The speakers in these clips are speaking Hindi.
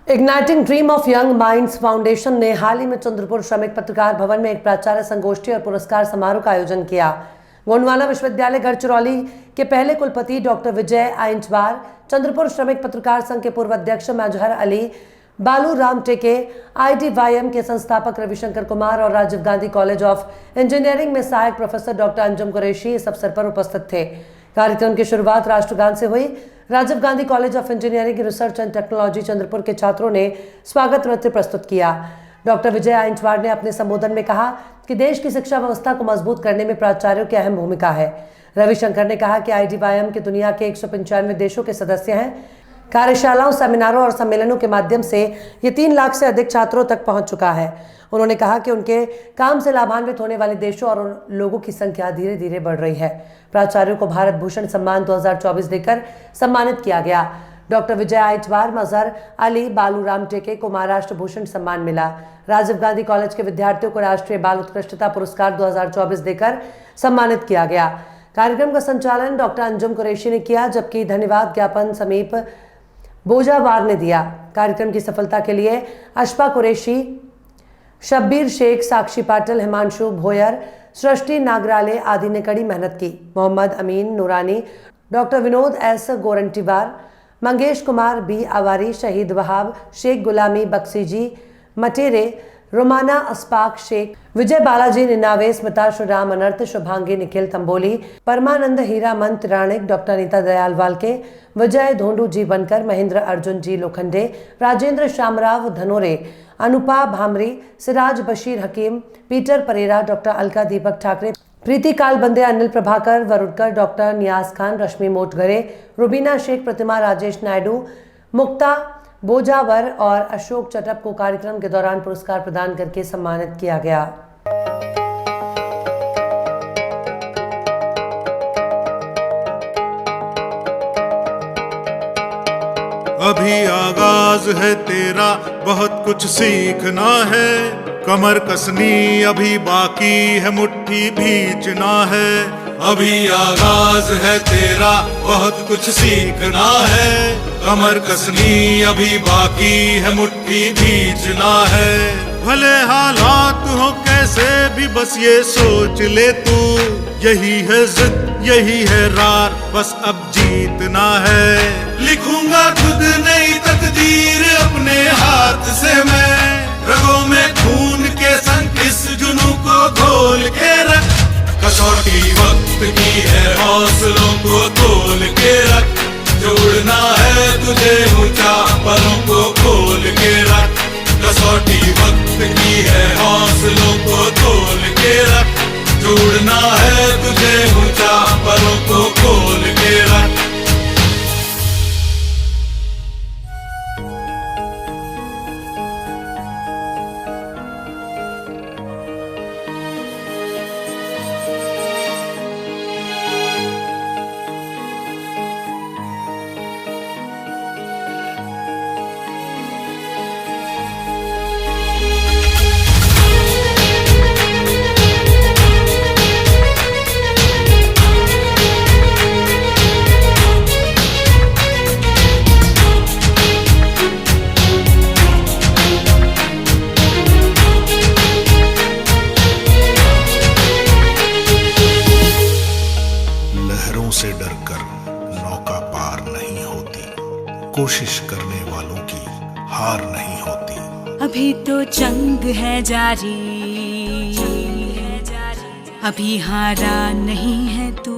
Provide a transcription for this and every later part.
Igniting dream of young minds foundation ने हाल ही में चंद्रपुर श्रमिक पत्रकार भवन में एक प्राचार्य संगोष्ठी और पुरस्कार समारोह का आयोजन किया। गोंडवाना विश्वविद्यालय गढ़चिरौली के पहले कुलपति डॉक्टर विजय आइंचवार, चंद्रपुर श्रमिक पत्रकार संघ के पूर्व अध्यक्ष मजहर अली, बालू राम टेके, IDYM के संस्थापक रविशंकर कुमार और Rajiv Gandhi college of engineering में सहायक प्रोफेसर डॉक्टर अंजुम कुरैशी इस अवसर पर उपस्थित थे। कार्यक्रम की शुरुआत राष्ट्रगान से हुई। Rajiv Gandhi college of engineering research and technology Chandrapur के छात्रों ने स्वागत नृत्य प्रस्तुत किया। डॉक्टर विजय आइंचवार ने अपने संबोधन में कहा कि देश की शिक्षा व्यवस्था को मजबूत करने में प्राचार्यों की अहम भूमिका है। रविशंकर ने कहा कि IDYM के दुनिया के 195 देशों के सदस्य हैं। कार्यशालाओं, सेमिनारों और सम्मेलनों के माध्यम से ये 3 लाख से अधिक छात्रों तक पहुंच चुका है। उन्होंने कहा कि उनके काम से लाभान्वित होने वाले देशों और लोगों की संख्या धीरे धीरे बढ़ रही है। प्राचार्यों को भारत भूषण सम्मान 2024 देकर सम्मानित किया गया। डॉक्टर विजय आइंचवार, मजहर अली, बालू राम टेके को महाराष्ट्र भूषण सम्मान मिला। राजीव गांधी कॉलेज के विद्यार्थियों को राष्ट्रीय बाल उत्कृष्टता पुरस्कार 2024 देकर सम्मानित किया गया। कार्यक्रम का संचालन डॉक्टर अंजुम कुरैशी ने किया, जबकि धन्यवाद ज्ञापन समीप बोजावार ने दिया। कार्यक्रम की सफलता के लिए अशफा कुरैशी, शब्बीर शेख, साक्षी पाटिल, हिमांशु भोयर, सृष्टि नागराले आदि ने कड़ी मेहनत की। Mohammad Amin Noorani, doctor Vinod S Gorantiwar, Mangesh Kumar B Awari, Shahid Wahab, Sheikh गुलामी बख्शीजी मटेरे, रोमाना अस्पाक शेख, विजय बालाजी निनावे, स्मिता श्रीराम अनर्थ, शुभांगी निखिल तंबोली, परमानंद हीरामन तिराणिक, डॉक्टर अनीता दयाल वालके, विजय धोंडू जी बनकर, महेंद्र अर्जुन जी लोखंडे, राजेंद्र श्यामराव धनोरे, अनुपा भामरी, सिराज बशीर हकीम, पीटर परेरा, डॉक्टर अलका दीपक ठाकरे, प्रीति कालबंदे, अनिल प्रभाकर वरुडकर, डॉक्टर नियाज खान, रश्मि मोटघरे, रुबीना शेख, प्रतिमा राजेश नायडू, मुक्ता बोजावर और अशोक चटप को कार्यक्रम के दौरान पुरस्कार प्रदान करके सम्मानित किया गया। अभी आगाज है तेरा, बहुत कुछ सीखना है, कमर कसनी अभी बाकी है, मुट्ठी भींचना है। अभी आगाज है तेरा, बहुत कुछ सीखना है, कमर कसनी अभी बाकी है, मुट्ठी भींचना है। भले हालात हो कैसे भी बस ये सोच ले तू, यही है जिद, यही है रार, बस अब जीतना है। लिखूंगा खुद नई तकदीर अपने हाथ से मैं, रगों में खून के संग इस जुनून को घोल के रख। कसौटी वक्त की है, हौसलों को तोल के रख, जोड़ना है तुझे ऊंचा, पलों को खोल के रख। कसौटी वक्त की है, हौसलों को तोल के रख, जोड़ना है तुझे ऊंचा, पलों को खोल के रख। से डरकर नौका पार नहीं होती, कोशिश करने वालों की हार नहीं होती। अभी तो जंग है जारी, अभी हारा नहीं है तू,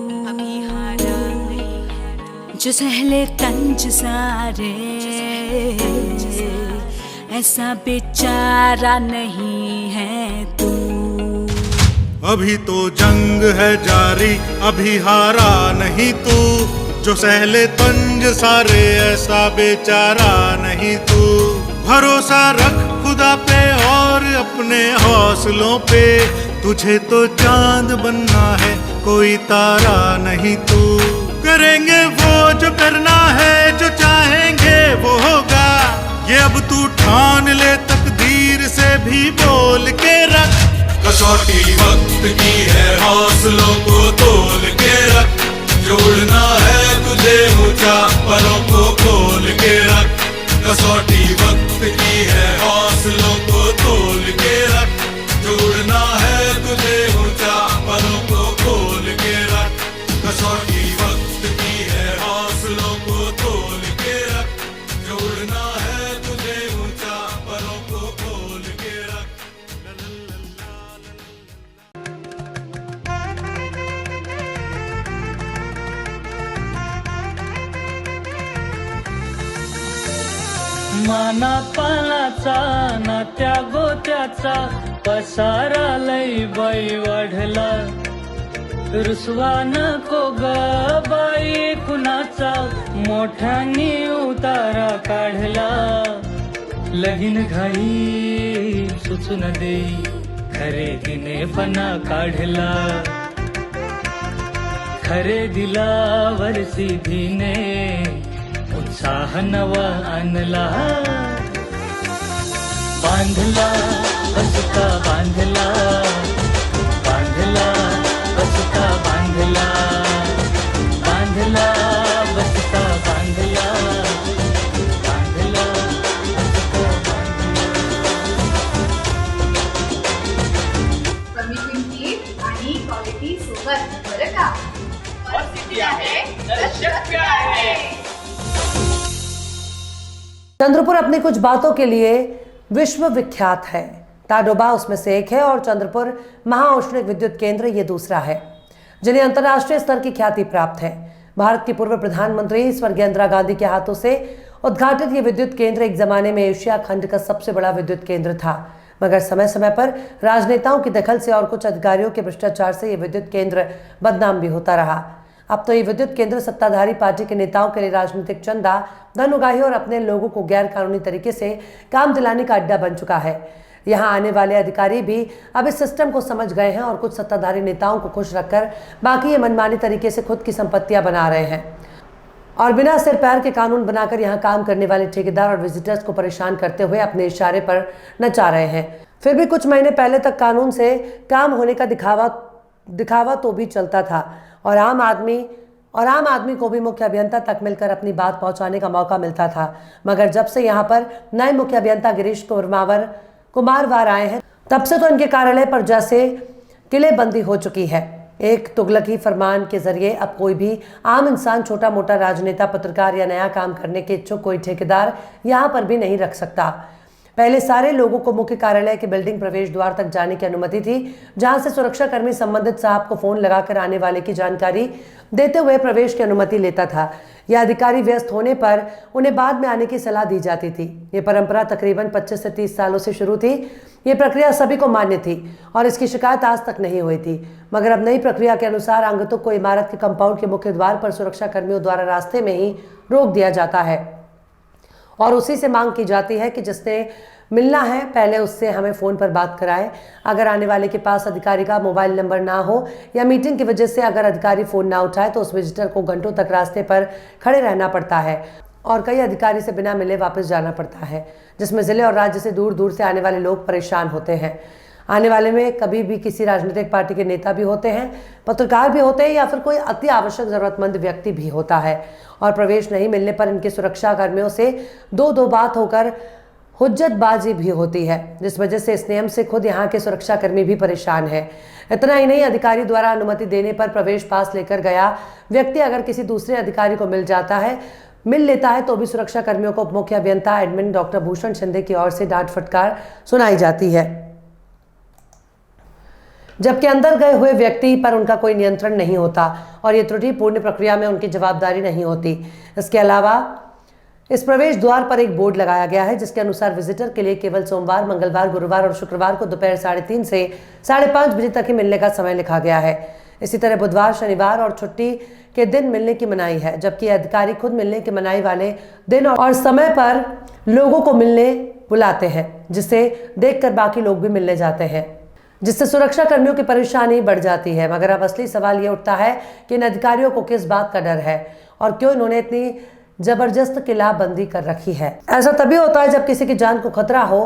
जो सहले तंज सारे, ऐसा बेचारा नहीं है तू। अभी तो जंग है जारी, अभी हारा नहीं तू, जो सहले तंज सारे, ऐसा बेचारा नहीं तू। भरोसा रख खुदा पे और अपने हौसलों पे, तुझे तो चांद बनना है, कोई तारा नहीं तू। करेंगे वो जो करना है, जो चाहेंगे वो होगा, ये अब तू ठान ले, तकदीर से भी बोल के रख। कसौटी वक्त की है, हौसलों को तोल के रख, जोड़ना है तुझे ऊंचा, पलों को खोल के रख। कसौटी वक्त की है हौसलों को तोल के रख, जोड़ना है तुझे ऊंचा पलों को खोल के रख, कसौटी वक्त की है हौसलों को तोल के रख, जोड़ना है तुझे ऊंचा पलों को खोल के रख। माना पालाचा ना त्या गोत्याचा पसारा लई बाई वाढला, रुसवा नको ग बाई कुणाचा मोठ्यानी उतारा काढला, लगीन घाई सुचून देई खरेदीने पणा काढला, खरेदीला वरसी धीने उत्साह नवा आणला, बांधला बसता बांधला, बांधला बसता बांधला, बांधला बसता बांधला, बांधला बसता बांधला। कमी किमतीत आणि क्वालिटी सोबत बरं का, परिस्थिती आहे तर शक्य आहे। चंद्रपुर अपनी कुछ बातों के लिए विश्व विख्यात है। ताडोबा उसमें से एक है और चंद्रपुर महाऔष्णिक विद्युत केंद्र ये दूसरा है, जिन्हें अंतर्राष्ट्रीय स्तर की ख्याति प्राप्त है। भारत की पूर्व प्रधानमंत्री स्वर्गीय इंदिरा गांधी के हाथों से उद्घाटित ये विद्युत केंद्र एक जमाने में एशिया खंड का सबसे बड़ा विद्युत केंद्र था, मगर समय समय पर राजनेताओं की दखल से और कुछ अधिकारियों के भ्रष्टाचार से ये विद्युत केंद्र बदनाम भी होता रहा। अब तो ये विद्युत केंद्र सत्ताधारी पार्टी के नेताओं के लिए राजनीतिक चंदा, धन उगाही और अपने लोगों को गैर कानूनी तरीके से काम दिलाने का अड्डा बन चुका है। यहाँ आने वाले अधिकारी भी अब इस सिस्टम को समझ गए हैं और कुछ सत्ताधारी नेताओं को खुश रखकर बाकी ये मनमानी तरीके से खुद की संपत्तियां बना रहे हैं और बिना सिर पैर के कानून बनाकर यहाँ काम करने वाले ठेकेदार और विजिटर्स को परेशान करते हुए अपने इशारे पर नचा रहे हैं। फिर भी कुछ महीने पहले तक कानून से काम होने का दिखावा तो भी चलता था और आम आदमी को भी मुख्य अभियंता तक मिलकर अपनी बात पहुंचाने का मौका मिलता था। मगर जब से यहाँ पर नए मुख्य अभियंता गिरीश कुमारवार आए हैं, तब से तो इनके कार्यालय पर जैसे किलेबंदी हो चुकी है। एक तुगलकी फरमान के जरिए अब कोई भी आम इंसान, छोटा मोटा राजनेता, पत्रकार या नया काम करने के इच्छुक कोई ठेकेदार यहाँ पर भी नहीं रख सकता। पहले सारे लोगों को मुख्य कार्यालय के बिल्डिंग प्रवेश द्वार तक जाने की अनुमति थी, जहां से सुरक्षा कर्मी संबंधित साहब को फोन लगाकर आने वाले की जानकारी देते हुए प्रवेश की अनुमति लेता था। यह अधिकारी व्यस्त होने पर उन्हें बाद में आने की सलाह दी जाती थी। ये परंपरा तकरीबन 25 से 30 सालों से शुरू थी। ये प्रक्रिया सभी को मान्य थी और इसकी शिकायत आज तक नहीं हुई थी, मगर अब नई प्रक्रिया के अनुसार आगंतुक को इमारत के कंपाउंड के मुख्य द्वार पर सुरक्षा कर्मियों द्वारा रास्ते में ही रोक दिया जाता है और उसी से मांग की जाती है कि जिसने मिलना है पहले उससे हमें फ़ोन पर बात कराएं। अगर आने वाले के पास अधिकारी का मोबाइल नंबर ना हो या मीटिंग की वजह से अगर अधिकारी फ़ोन ना उठाए तो उस विजिटर को घंटों तक रास्ते पर खड़े रहना पड़ता है और कई अधिकारी से बिना मिले वापस जाना पड़ता है, जिसमें ज़िले और राज्य से दूर दूर से आने वाले लोग परेशान होते हैं। आने वाले में कभी भी किसी राजनीतिक पार्टी के नेता भी होते हैं, पत्रकार भी होते हैं या फिर कोई अति आवश्यक ज़रूरतमंद व्यक्ति भी होता है और प्रवेश नहीं मिलने पर इनके सुरक्षा कर्मियों से दो बात होकर हुज्जतबाजी भी होती है, जिस वजह से इस नियम से खुद यहाँ के सुरक्षाकर्मी भी परेशान है। इतना ही नहीं, अधिकारी द्वारा अनुमति देने पर प्रवेश पास लेकर गया व्यक्ति अगर किसी दूसरे अधिकारी को मिल लेता है तो भी सुरक्षा कर्मियों को मुख्य अभियंता एडमिन डॉक्टर भूषण शिंदे की ओर से डांट फटकार सुनाई जाती है, जबकि अंदर गए हुए व्यक्ति पर उनका कोई नियंत्रण नहीं होता और ये त्रुटिपूर्ण प्रक्रिया में उनकी जवाबदारी नहीं होती। इसके अलावा इस प्रवेश द्वार पर एक बोर्ड लगाया गया है जिसके अनुसार विजिटर के लिए केवल सोमवार, मंगलवार, गुरुवार और शुक्रवार को दोपहर 3:30 से 5:30 बजे तक ही मिलने का समय लिखा गया है। इसी तरह बुधवार, शनिवार और छुट्टी के दिन मिलने की मनाही है, जबकि अधिकारी खुद मिलने की मनाही वाले दिन और समय पर लोगों को मिलने बुलाते हैं, जिसे देखकर बाकी लोग भी मिलने जाते हैं, जिससे सुरक्षा कर्मियों की परेशानी बढ़ जाती है। मगर अब असली सवाल ये उठता है कि इन अधिकारियों को किस बात का डर है और क्यों इन्होंने इतनी जबरदस्त किलाबंदी कर रखी है। ऐसा तभी होता है जब किसी की जान को खतरा हो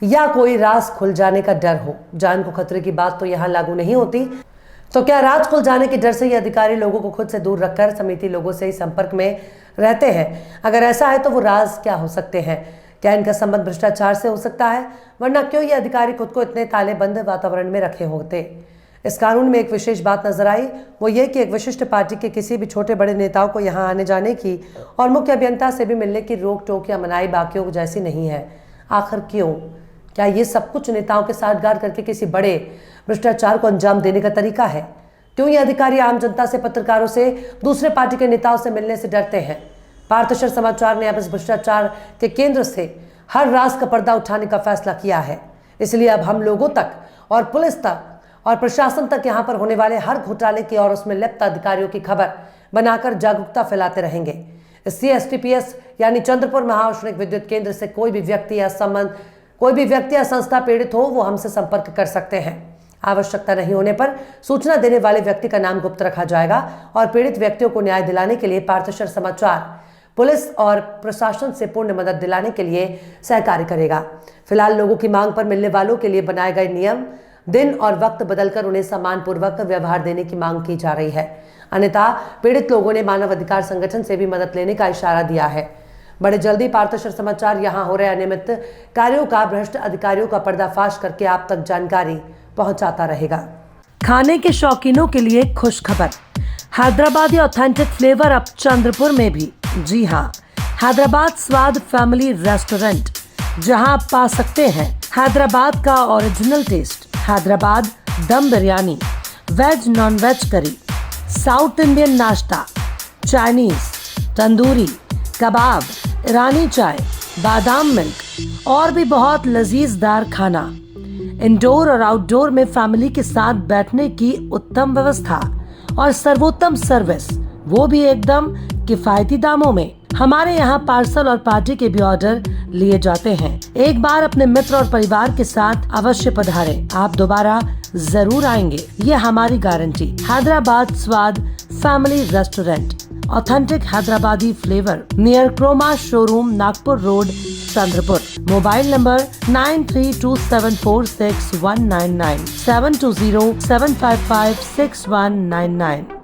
या कोई राज खुल जाने का डर हो। जान को खतरे की बात तो यहाँ लागू नहीं होती, तो क्या राज खुल जाने के डर से ये अधिकारी लोगों को खुद से दूर रखकर समिति लोगों से ही संपर्क में रहते हैं? अगर ऐसा है तो वो राज क्या हो सकते हैं? क्या इनका संबंध भ्रष्टाचार से हो सकता है? वरना क्यों ये अधिकारी खुद को इतने तालेबंद वातावरण में रखे होते? इस कानून में एक विशेष बात नजर आई, वो ये कि एक विशिष्ट पार्टी के किसी भी छोटे बड़े नेताओं को यहाँ आने जाने की और मुख्य अभियंता से भी मिलने की रोक टोक या मनाही बाकियों जैसी नहीं है। आखिर क्यों? क्या ये सब कुछ नेताओं के साठगांठ करके किसी बड़े भ्रष्टाचार को अंजाम देने का तरीका है? क्यों ये अधिकारी आम जनता से, पत्रकारों से, दूसरे पार्टी के नेताओं से मिलने से डरते हैं? पार्थशर समाचार ने अब इस भ्रष्टाचार के केंद्र से हर राज का पर्दा उठाने का फैसला किया है। इसलिए अब हम लोगों तक और पुलिस तक और प्रशासन तक यहाँ पर होने वाले हर घोटाले की और उसमें लिप्त अधिकारियों की खबर बनाकर जागरूकता फैलाते रहेंगे। इस CSTPS यानी चंद्रपुर महाऔष्णिक विद्युत केंद्र से कोई भी व्यक्ति या संस्था पीड़ित हो, वो हमसे संपर्क कर सकते हैं। आवश्यकता नहीं होने पर सूचना देने वाले व्यक्ति का नाम गुप्त रखा जाएगा और पीड़ित व्यक्तियों को न्याय दिलाने के लिए पार्थशर समाचार पुलिस और प्रशासन से पूर्ण मदद दिलाने के लिए सहकार्य करेगा। फिलहाल लोगों की मांग पर मिलने वालों के लिए बनाए गए नियम, दिन और वक्त बदलकर उन्हें सम्मानपूर्वक व्यवहार देने की मांग की जा रही है। अन्यथा पीड़ित लोगों ने मानव अधिकार संगठन से भी मदद लेने का इशारा दिया है। बड़े जल्दी पार्थशर समाचार यहाँ हो रहे अनियमित कार्यों का, भ्रष्ट अधिकारियों का पर्दाफाश करके आप तक जानकारी पहुंचाता रहेगा। खाने के शौकीनों के लिए खुश खबर, हैदराबादी ऑथेंटिक फ्लेवर अब चंद्रपुर में भी। जी हाँ, हैदराबाद स्वाद फैमिली रेस्टोरेंट, जहां आप पा सकते हैं हैदराबाद का original taste, Hyderabad dum biryani, veg non veg curry, south Indian नाश्ता, चाइनीज, तंदूरी, कबाब, ईरानी चाय, बादाम मिल्क और भी बहुत लजीजदार खाना। इंडोर और आउटडोर में फैमिली के साथ बैठने की उत्तम व्यवस्था और सर्वोत्तम सर्विस, वो भी एकदम किफायती दामों में। हमारे यहाँ पार्सल और पार्टी के भी ऑर्डर लिए जाते हैं। एक बार अपने मित्र और परिवार के साथ अवश्य पधारें, आप दोबारा जरूर आएंगे, ये हमारी guarantee. Hyderabad Swad family restaurant, authentic Hyderabadi flavour, near Croma showroom, Nagpur road, Chandrapur. Mobile number 9327466199, 72075566199।